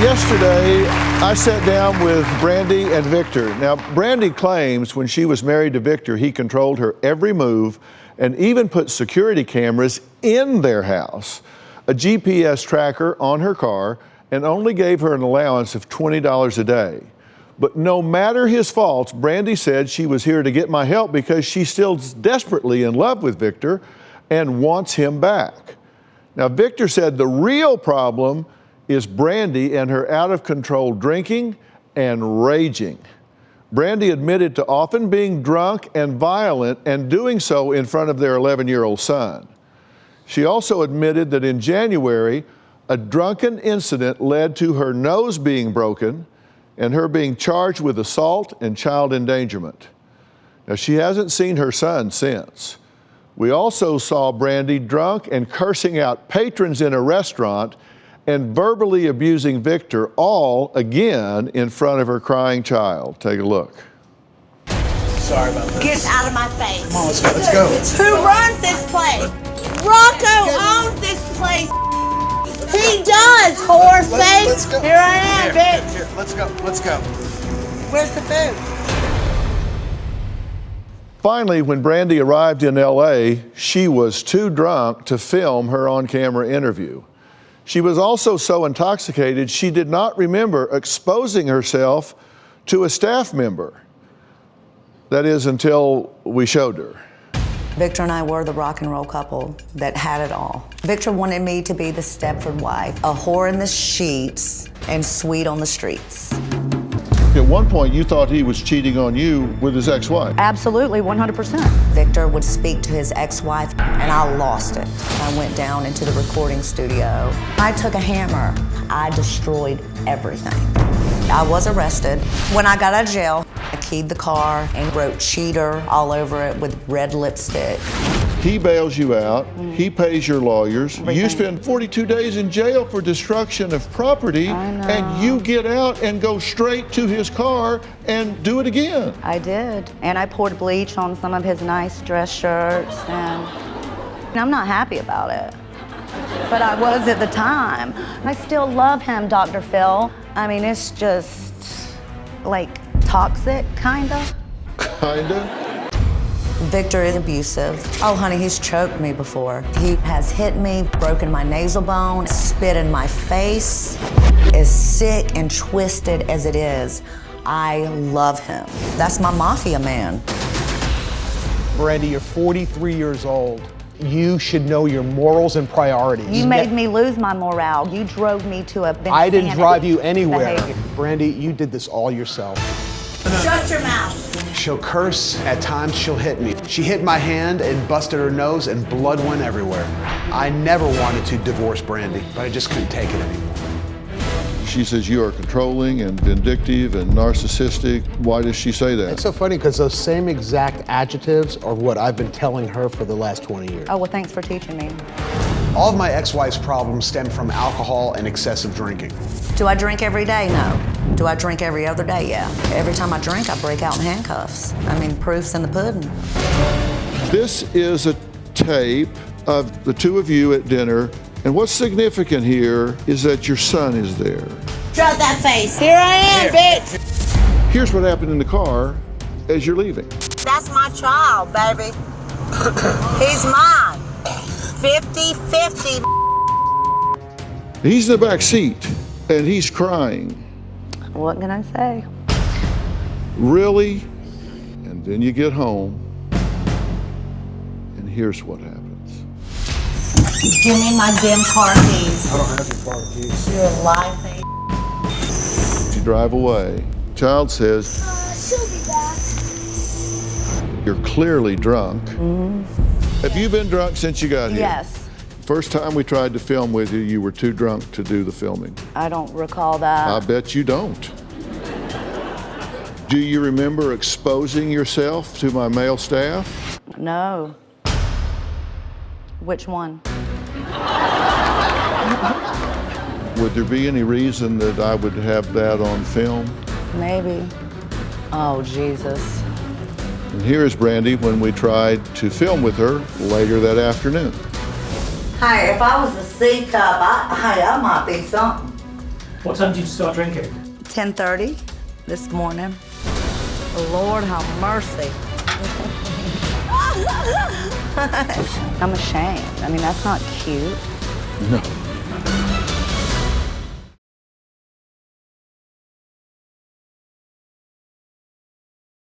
Yesterday, I sat down with Brandi and Victor. Now, Brandi claims when she was married to Victor, he controlled her every move and even put security cameras in their house, a GPS tracker on her car, and only gave her an allowance of $20 a day. But no matter his faults, Brandi said she was here to get my help because she's still desperately in love with Victor and wants him back. Now, Victor said the real problem is Brandi and her out-of-control drinking and raging. Brandi admitted to often being drunk and violent and doing so in front of their 11-year-old son. She also admitted that in January, a drunken incident led to her nose being broken and her being charged with assault and child endangerment. Now, she hasn't seen her son since. We also saw Brandi drunk and cursing out patrons in a restaurant and verbally abusing Victor, all again in front of her crying child. Take a look. Sorry about this. Get out of my face. Come on, let's go. Who runs this place? Rocco owns this place. He does, whore face. Let's go. Here I am, bitch. Here, let's go. Where's the food? Finally, when Brandi arrived in LA, she was too drunk to film her on-camera interview. She was also so intoxicated, she did not remember exposing herself to a staff member. That is, until we showed her. Victor and I were the rock and roll couple that had it all. Victor wanted me to be the Stepford wife, a whore in the sheets and sweet on the streets. At one point, you thought he was cheating on you with his ex-wife. Absolutely, 100%. Victor would speak to his ex-wife, and I lost it. I went down into the recording studio. I took a hammer. I destroyed everything. I was arrested. When I got out of jail, I keyed the car and wrote cheater all over it with red lipstick. He bails you out, he pays your lawyers, Everything. you spend 42 days in jail for destruction of property, I know. and you get out and go straight to his car and do it again. I did. And I poured bleach on some of his nice dress shirts, and I'm not happy about it. But I was at the time. I still love him, Dr. Phil. I mean, it's just like toxic, kinda. Kinda? Victor is abusive. Oh, honey, he's choked me before. He has hit me, broken my nasal bone, spit in my face. As sick and twisted as it is, I love him. That's my mafia man. Brandi, you're 43 years old. You should know your morals and priorities. You made me lose my morale. You drove me to a I didn't drive you anywhere. behavior. Brandi, you did this all yourself. Shut your mouth. She'll curse, at times she'll hit me. She hit my hand and busted her nose and blood went everywhere. I never wanted to divorce Brandi, but I just couldn't take it anymore. She says you are controlling and vindictive and narcissistic. Why does she say that? It's so funny because those same exact adjectives are what I've been telling her for the last 20 years. Oh, well, thanks for teaching me. All of my ex-wife's problems stem from alcohol and excessive drinking. Do I drink every day? No. Do I drink every other day? Yeah. Every time I drink, I break out in handcuffs. I mean, proof's in the pudding. This is a tape of the two of you at dinner, and what's significant here is that your son is there. Shut that face. Here I am, bitch. Here's what happened in the car as you're leaving. That's my child, baby. He's mine. 50-50. He's in the back seat, and he's crying. What can I say? Really? And then you get home, and here's what happens. Give me my damn car keys. I don't have your car keys. You're a lie face. You drive away. Child says, She'll be back. you're clearly drunk. Have you been drunk since you got here? Yes. First time we tried to film with you, you were too drunk to do the filming. I don't recall that. I bet you don't. Do you remember exposing yourself to my male staff? No. Which one? Would there be any reason that I would have that on film? Maybe. Oh, Jesus. And here's Brandi when we tried to film with her later that afternoon. Hey, if I was a C cup, I might be something. What time did you start drinking? 10:30 this morning. Lord have mercy. I'm ashamed. I mean, that's not cute. No.